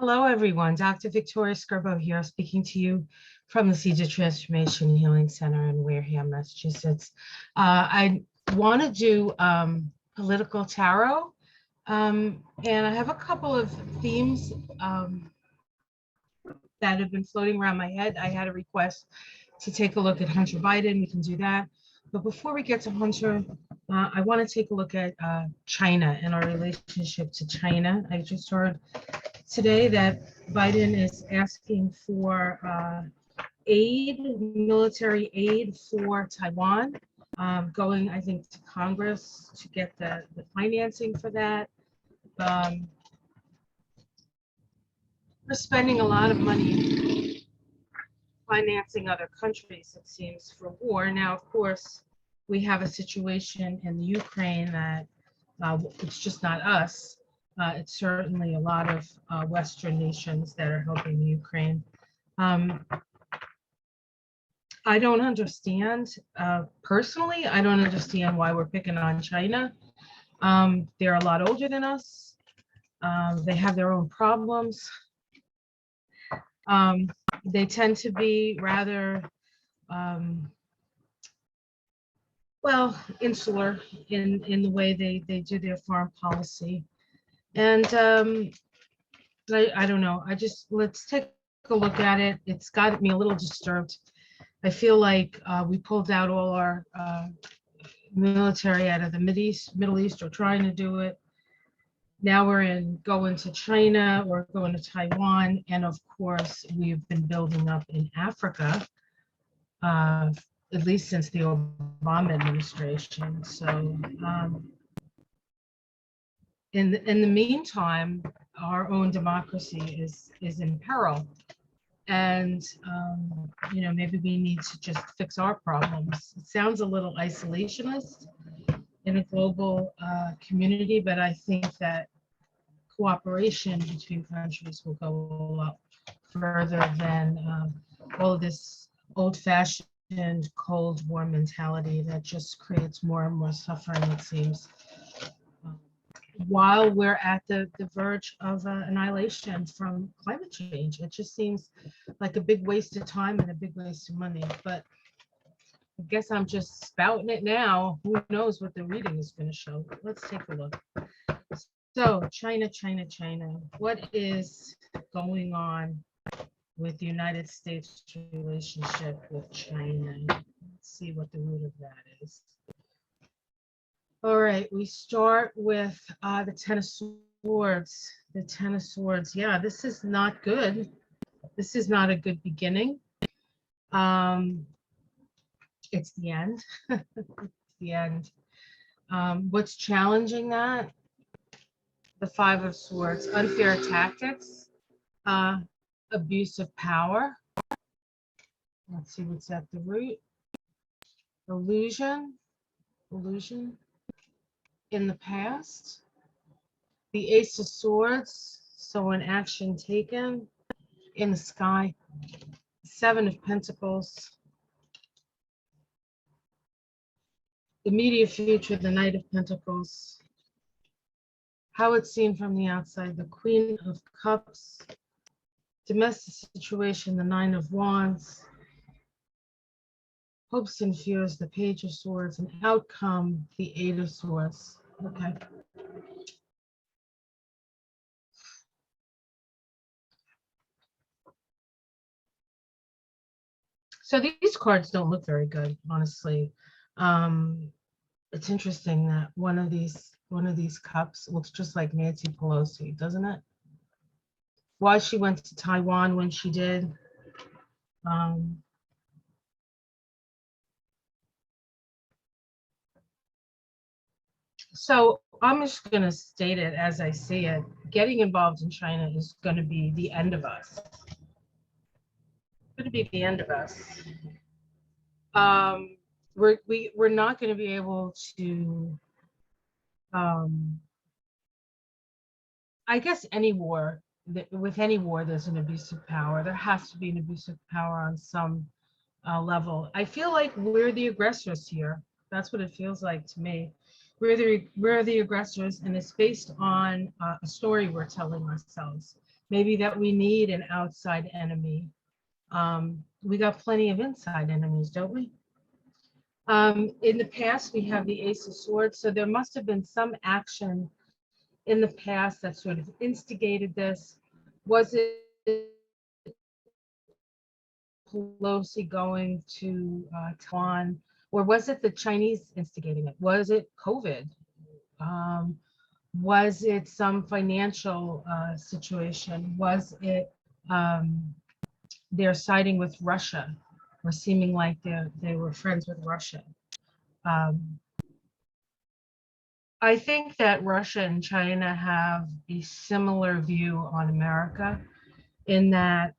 Hello, everyone. Dr. Victoria Skirbo here, speaking to you from the Seeds of Transformation Healing Center in Wareham, Massachusetts. I want to do political tarot, and I have a couple of themes that have been floating around my head. I had a request to take a look at Hunter Biden. We can do that. But before we get to Hunter, I want to take a look at China and our relationship to China. I just heard today that Biden is asking for military aid for Taiwan, going, I think, to Congress to get the financing for that. We're spending a lot of money financing other countries, it seems, for war. Now, of course, we have a situation in the Ukraine that it's just not us. It's certainly a lot of Western nations that are helping Ukraine. I don't understand, personally, I don't understand why we're picking on China. They're a lot older than us. They have their own problems. They tend to be rather, insular in the way they do their foreign policy. And I don't know. Let's take a look at it. It's got me a little disturbed. I feel like we pulled out all our military out of the Middle East, or trying to do it. Now we're going to China, or going to Taiwan, and of course we've been building up in Africa, at least since the Obama administration. So in the meantime, our own democracy is in peril, and maybe we need to just fix our problems. It sounds a little isolationist in a global community, but I think that cooperation between countries will go a lot further than all of this old-fashioned Cold War mentality that just creates more and more suffering, it seems, while we're at the verge of annihilation from climate change. It just seems like a big waste of time and a big waste of money. But I guess I'm just spouting it now. Who knows what the reading is going to show? Let's take a look. So China. What is going on with the United States relationship with China? Let's see what the root of that is. All right, we start with the Ten of Swords. The Ten of Swords. Yeah, this is not good. This is not a good beginning. It's the end. The end. What's challenging that? The Five of Swords. Unfair tactics. Abuse of power. Let's see what's at the root. Illusion in the past. The Ace of Swords, so an action taken in the sky. Seven of Pentacles. The immediate future, the Knight of Pentacles. How it's seen from the outside, the Queen of Cups. Domestic situation, the Nine of Wands. Hopes and fears, the Page of Swords. And outcome, the Eight of Swords. Okay. So these cards don't look very good, honestly. It's interesting that one of these cups looks just like Nancy Pelosi, doesn't it? Why she went to Taiwan when she did. So I'm just going to state it as I see it. Getting involved in China is going to be the end of us. It's going to be the end of us. We're not going to be able to. I guess any war, with any war, there's an abuse of power. There has to be an abuse of power on some level. I feel like we're the aggressors here. That's what it feels like to me. We're the aggressors, and it's based on a story we're telling ourselves. maybe that we need an outside enemy. We got plenty of inside enemies, don't we? In the past, we have the Ace of Swords, so there must have been some action in the past that sort of instigated this. Was it Pelosi going to Taiwan, or was it the Chinese instigating it? Was it COVID? Um, was it some financial situation? Was it their siding with Russia, or seeming like they were friends with Russia? Um, I think that Russia and China have a similar view on America in that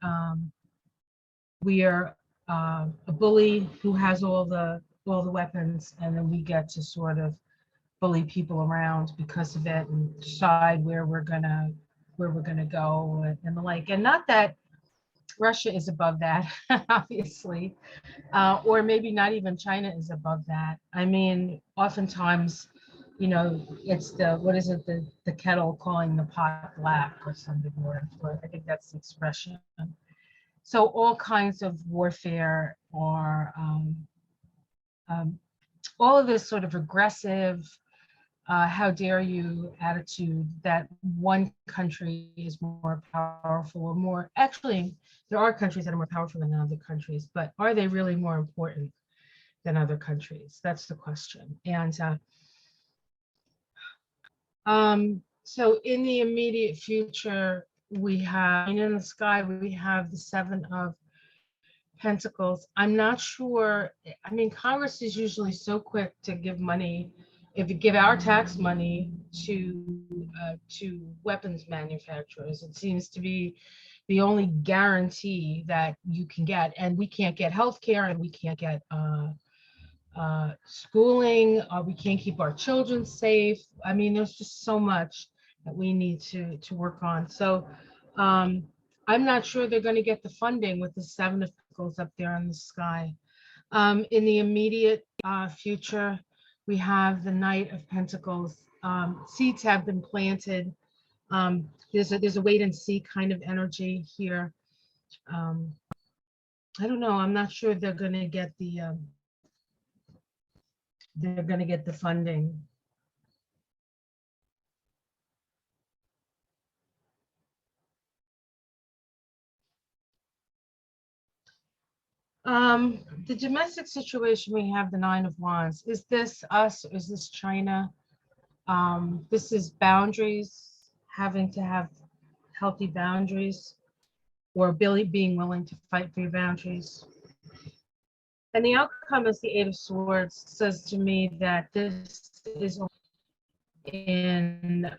we are a bully who has all the weapons, and then we get to sort of bully people around because of it and decide where we're gonna go and the like. And not that Russia is above that, obviously, or maybe not even China is above that. I mean, oftentimes, it's what is it, the kettle calling the pot black or something, or I think that's the expression. So all kinds of warfare or um, all of this sort of aggressive, how dare you attitude that one country is more powerful or more, actually, there are countries that are more powerful than other countries, but are they really more important than other countries? That's the question. And so in the immediate future, we have, in the sky, we have the Seven of Pentacles. I'm not sure. I mean, Congress is usually so quick to give money, if you give our tax money to weapons manufacturers. It seems to be the only guarantee that you can get, and we can't get health care, and we can't get schooling. We can't keep our children safe. I mean, there's just so much that we need to work on. So I'm not sure they're going to get the funding with the Seven of Pentacles up there in the sky. In the immediate future, we have the Knight of Pentacles. Seeds have been planted. There's a wait and see kind of energy here. I don't know. I'm not sure they're going to get the funding. The domestic situation, we have the Nine of Wands. Is this us? Is this China? This is boundaries, having to have healthy boundaries, or Billy being willing to fight for your boundaries. And the outcome is the Eight of Swords. Says to me that this is in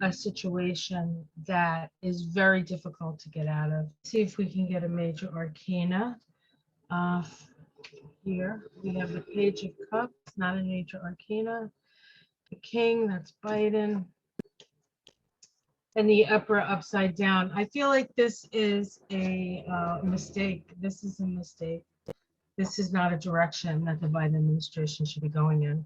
a situation that is very difficult to get out of. See if we can get a major arcana. Here we have the Page of Cups, not a major arcana. The King, that's Biden. And the Emperor upside down. I feel like this is a mistake. This is a mistake. This is not a direction that the Biden administration should be going in.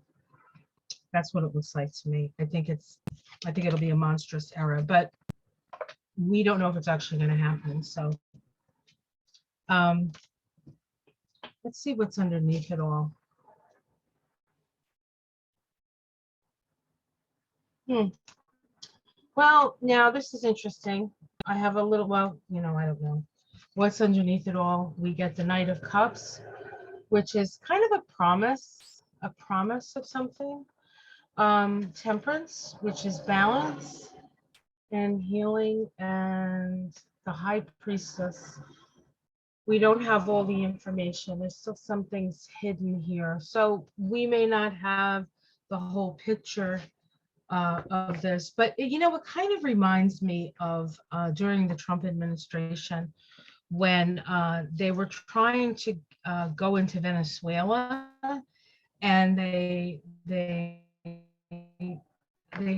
That's what it looks like to me. I think it'll be a monstrous error, but we don't know if it's actually going to happen. So let's see what's underneath it all. Well, now this is interesting. I have a little, I don't know what's underneath it all. We get the Knight of Cups, which is kind of a promise of something. Temperance, which is balance and healing, and the High Priestess. We don't have all the information. There's still some things hidden here. So we may not have the whole picture of this, but it kind of reminds me of during the Trump administration, when they were trying to go into Venezuela, and they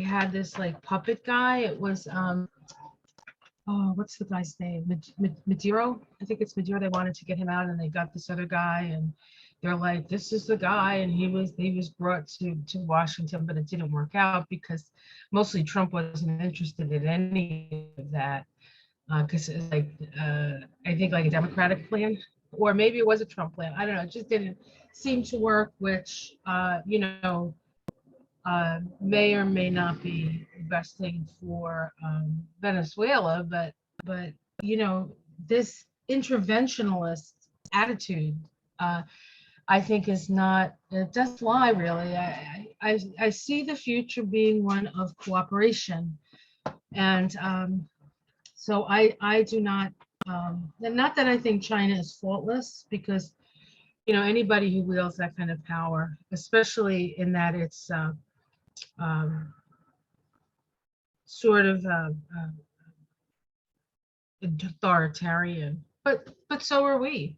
had this like puppet guy. It was what's the guy's name? Maduro. I think it's Maduro. They wanted to get him out, and they got this other guy, and they're like, this is the guy, and he was brought to Washington, but it didn't work out because mostly Trump wasn't interested in any of that, because it's like, I think like a Democratic plan, or maybe it was a Trump plan. I don't know. It just didn't seem to work, which, may or may not be the best thing for Venezuela, but this interventionalist attitude, uh, I think is not, it doesn't lie really. I see the future being one of cooperation, and so I do not, and not that I think China is faultless, because anybody who wields that kind of power, especially in that it's um, sort of authoritarian, but so are we.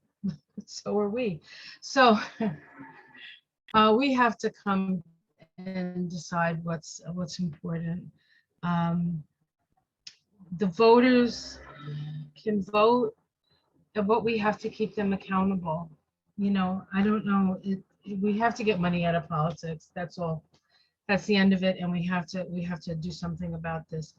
So are we. So we have to come and decide what's important. Um, the voters can vote, but we have to keep them accountable. I don't know. We have to get money out of politics. That's all. That's the end of it, and we have to do something about this,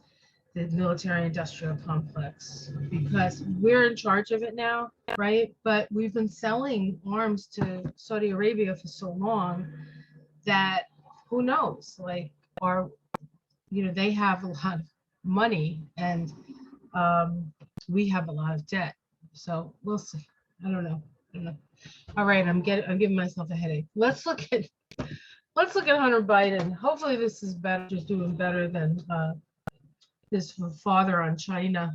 the military-industrial complex, because we're in charge of it now, right? But we've been selling arms to Saudi Arabia for so long that who knows? Like, are they have a lot of money, and we have a lot of debt. So we'll see. I don't know. All right, I'm giving myself a headache. Let's look at Hunter Biden. Hopefully this is better, just doing better than his father on China.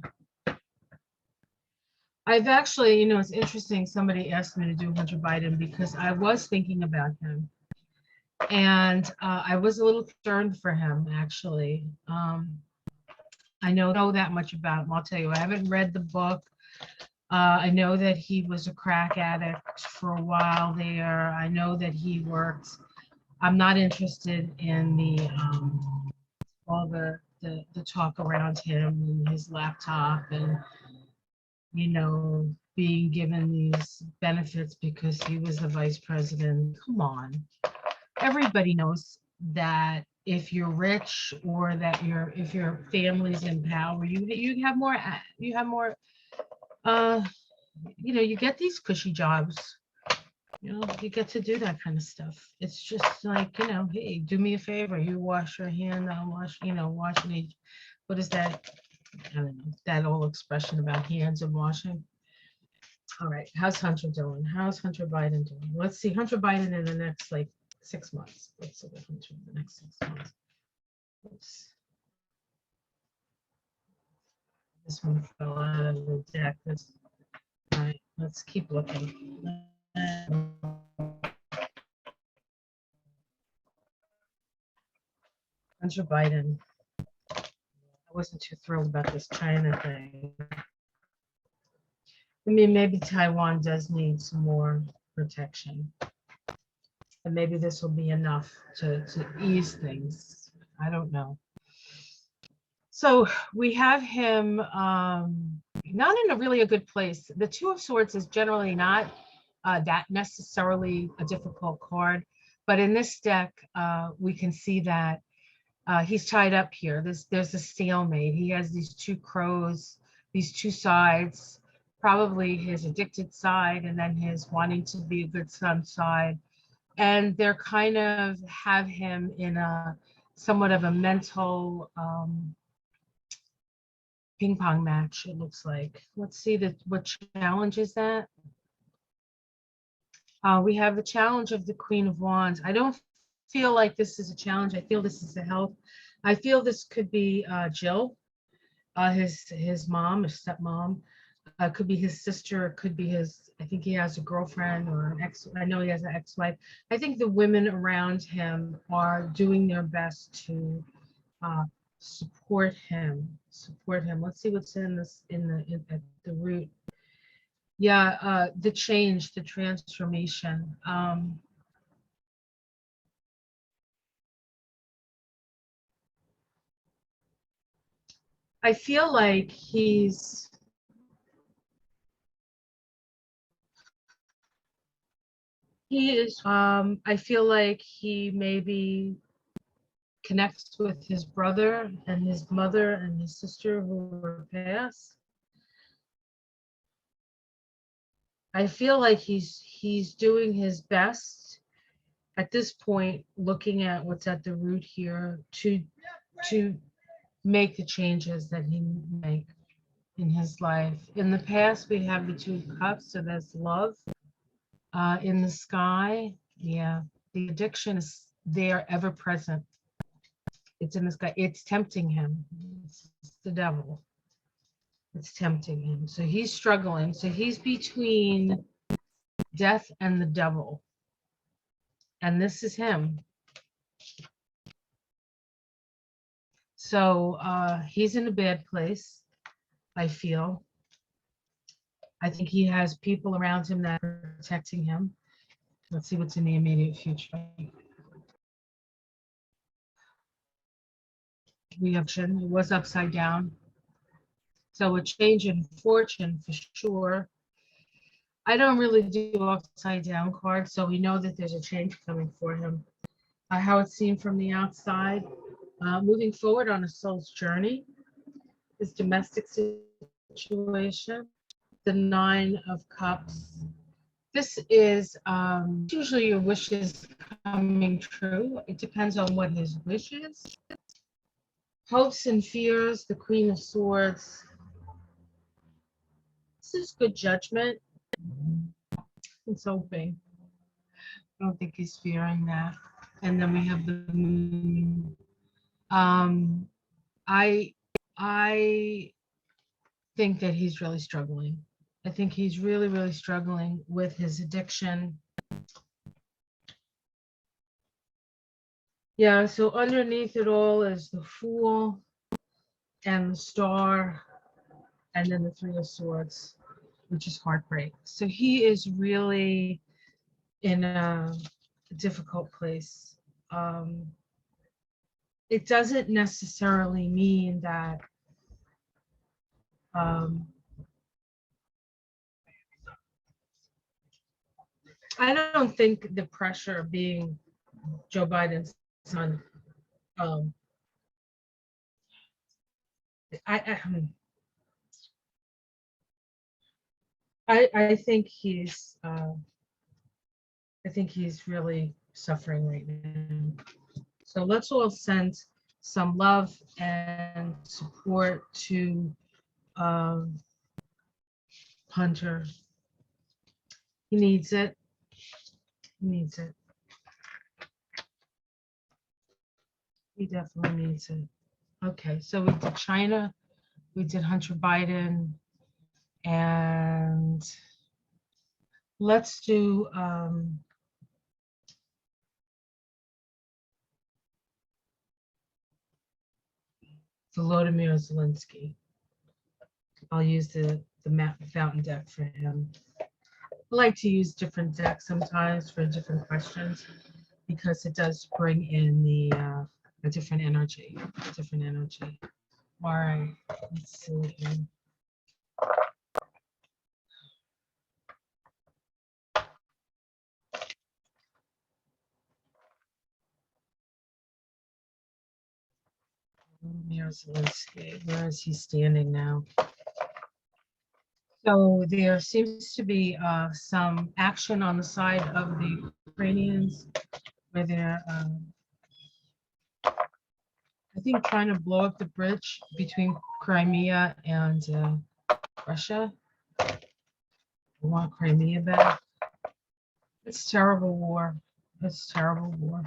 I've actually, it's interesting. Somebody asked me to do Hunter Biden because I was thinking about him, and I was a little concerned for him, actually. I know that much about him. I'll tell you, I haven't read the book. I know that he was a crack addict for a while there. I know that he worked. I'm not interested in all the talk around him and his laptop, and being given these benefits because he was the vice president. Come on. Everybody knows that if you're rich, or that if your family's in power, you have more, uh you get these cushy jobs. You get to do that kind of stuff. It's just like, hey, do me a favor, you wash your hand, I'll washing it. What is that? I don't know, that old expression about hands and washing. All right, how's Hunter doing? How's Hunter Biden doing? Let's see Hunter Biden in the next, like, 6 months. Let's look at Hunter in the next 6 months. Oops. This one fell out of the deck. All right, let's keep looking. Hunter Biden. I wasn't too thrilled about this China thing. I mean, maybe Taiwan does need some more protection, and maybe this will be enough to ease things. I don't know. So we have him not in a really a good place. The Two of Swords is generally not that necessarily a difficult card, but in this deck, we can see that he's tied up here. There's a stalemate. He has these two crows, these two sides, probably his addicted side and then his wanting to be a good son side. And they're kind of have him in a somewhat of a mental ping pong match, it looks like. Let's see what challenge is that. We have the challenge of the Queen of Wands. I don't feel like this is a challenge. I feel this is a health. I feel this could be Jill, his mom, his stepmom. Could be his sister. It could be his. I think he has a girlfriend or an ex. I know he has an ex-wife. I think the women around him are doing their best to support him. Support him. Let's see what's in this at the root. Yeah, the change, the transformation. I feel like he is I feel like he maybe connects with his brother and his mother and his sister who were passed. I feel like he's doing his best at this point, looking at what's at the root here to make the changes that he make in his life. In the past, we have the two cups, so that's love. In the sky, yeah, the addiction is there, ever present. It's in the sky. It's tempting him. It's the devil. It's tempting him. So he's struggling. So he's between death and the devil. And this is him. So he's in a bad place, I feel. I think he has people around him that are protecting him. Let's see what's in the immediate future. We have it was upside down. So a change in fortune for sure. I don't really do upside down cards, so we know that there's a change coming for him. How it's seen from the outside, moving forward on a soul's journey, his domestic situation, the Nine of Cups. This is usually your wishes coming true. It depends on what his wish is. Hopes and fears, the Queen of Swords. This is good judgment. He's hoping. I don't think he's fearing that. And then we have the moon. I think that he's really struggling. I think he's really, really struggling with his addiction. Yeah, so underneath it all is the Fool and the Star, and then the Three of Swords, which is heartbreak. So he is really in a difficult place. It doesn't necessarily mean that I don't think the pressure of being Joe Biden's son. I think he's really suffering right now. So let's all send some love and support to Hunter. He needs it. He needs it. He definitely needs it. Okay, so we did China, we did Hunter Biden, and let's do Volodymyr Zelenski. I'll use the fountain deck for him. I like to use different decks sometimes for different questions because it does bring in the a different energy. All right, let's see. Volodymyr Zelenski, where is he standing now? So there seems to be some action on the side of the Ukrainians where they're, I think, trying to blow up the bridge between Crimea and Russia. They want Crimea back. It's terrible war. It's terrible war.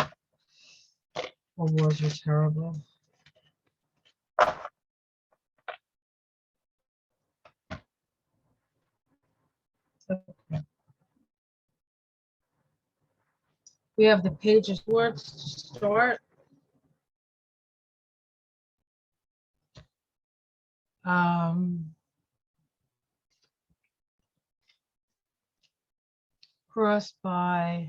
All wars are terrible. Okay. We have the Page of Swords to start. Crossed by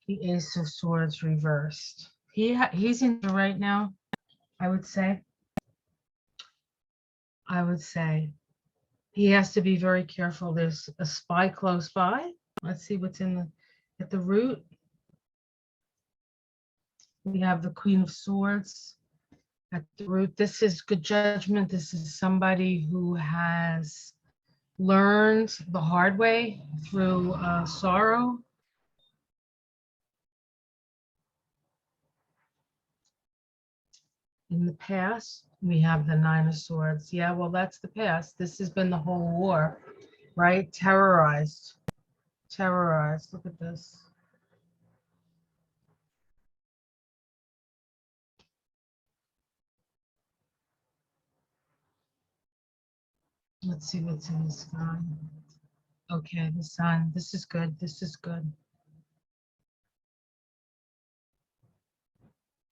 the Ace of Swords reversed. He's in right now, I would say. He has to be very careful. There's a spy close by. Let's see what's at the root. We have the Queen of Swords at the root. This is good judgment. This is somebody who has learned the hard way through sorrow. In the past, we have the Nine of Swords. Yeah, well, that's the past. This has been the whole war, right? Terrorized. Terrorized. Look at this. Let's see what's in the sky. Okay, the sun. This is good. This is good.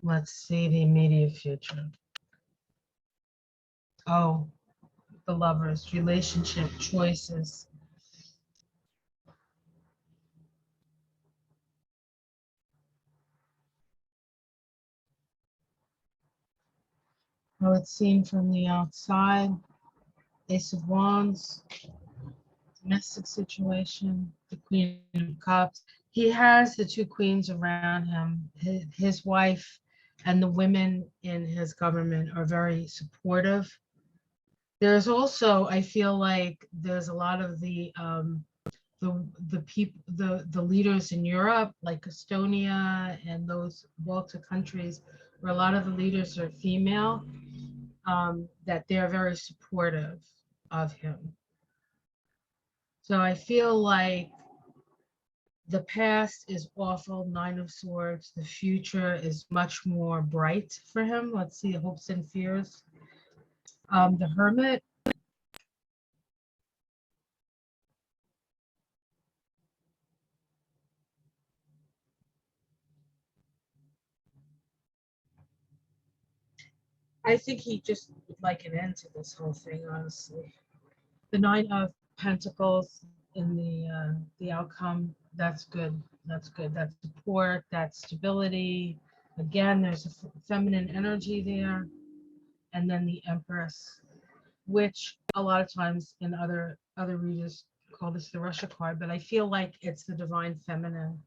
Let's see the immediate future. Oh, the lovers, relationship, choices. How it's seen from the outside. Ace of Wands, domestic situation, the Queen of Cups. He has the two queens around him. His wife and the women in his government are very supportive. There's also, I feel like there's a lot of the people, the leaders in Europe, like Estonia and those Baltic countries, where a lot of the leaders are female, that they're very supportive of him. So I feel like the past is awful, Nine of Swords. The future is much more bright for him. Let's see, hopes and fears. The Hermit. I think he just would like an end to this whole thing, honestly. The Nine of Pentacles in the outcome. That's good. That's good. That's support. That's stability. Again, there's a feminine energy there, and then the Empress, which a lot of times in other readers call this the Russia card, but I feel like it's the divine feminine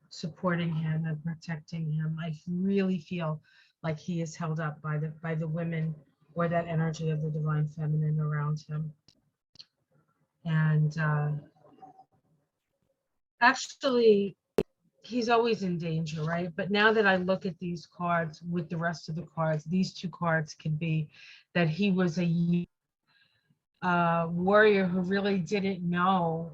supporting him and protecting him. I really feel like he is held up by the women or that energy of the divine feminine around him. And actually, he's always in danger, right? But now that I look at these cards with the rest of the cards, these two cards could be that he was a warrior who really didn't know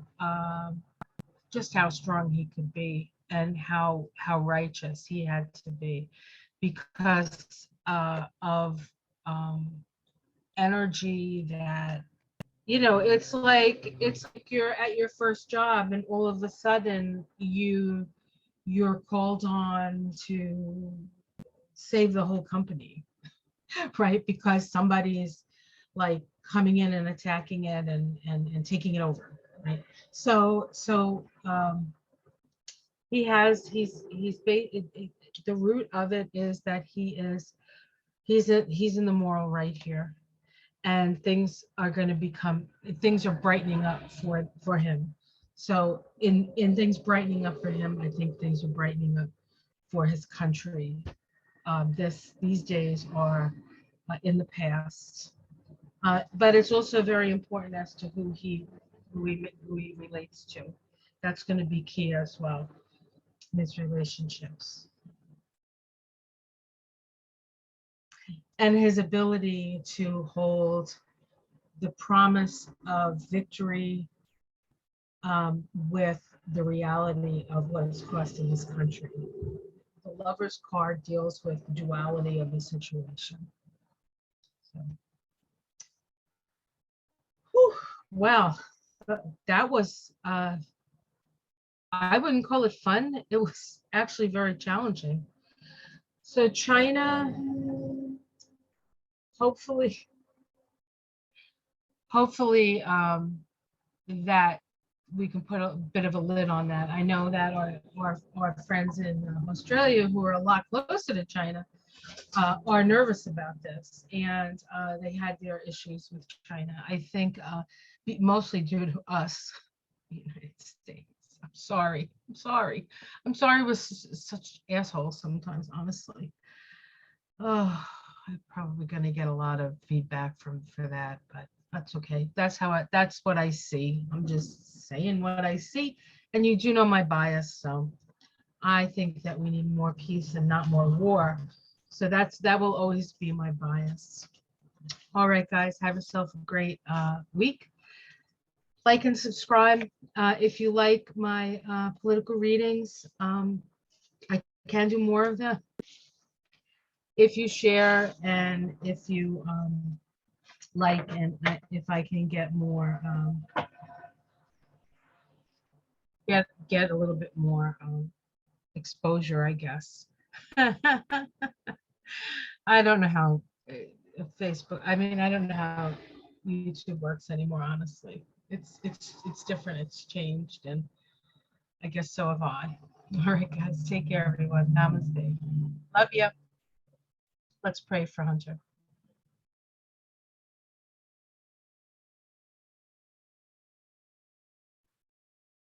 just how strong he could be and how righteous he had to be because of energy that it's like you're at your first job and all of a sudden you're called on to save the whole company, right? Because somebody is like coming in and attacking it and taking it over, right? So he has the root of it is that he's in the moral right here, and things are brightening up for him. So in things brightening up for him, I think things are brightening up for his country. These days are in the past, but it's also very important as to who he relates to. That's going to be key as well in his relationships, and his ability to hold the promise of victory with the reality of what is costing his country. The Lover's card deals with duality of the situation. So, whew, well, that was, I wouldn't call it fun. It was actually very challenging. So China, hopefully, hopefully that we can put a bit of a lid on that. I know that our friends in Australia who are a lot closer to China are nervous about this, and they had their issues with China. I think mostly due to us, the United States. I'm sorry. I'm sorry. I'm sorry with such assholes sometimes, honestly. Oh, I'm probably going to get a lot of feedback for that, but that's okay. That's what I see. I'm just saying what I see. And you do know my bias, so I think that we need more peace and not more war. So that will always be my bias. All right, guys, have yourself a great week. Like and subscribe if you like my political readings. I can do more of them if you share and if you like, and if I can get more, get a little bit more exposure, I guess. I don't know how Facebook. I mean, I don't know how YouTube works anymore. Honestly, it's different. It's changed, and I guess so have I. All right, guys, take care, everyone. Namaste. Love you. Let's pray for Hunter.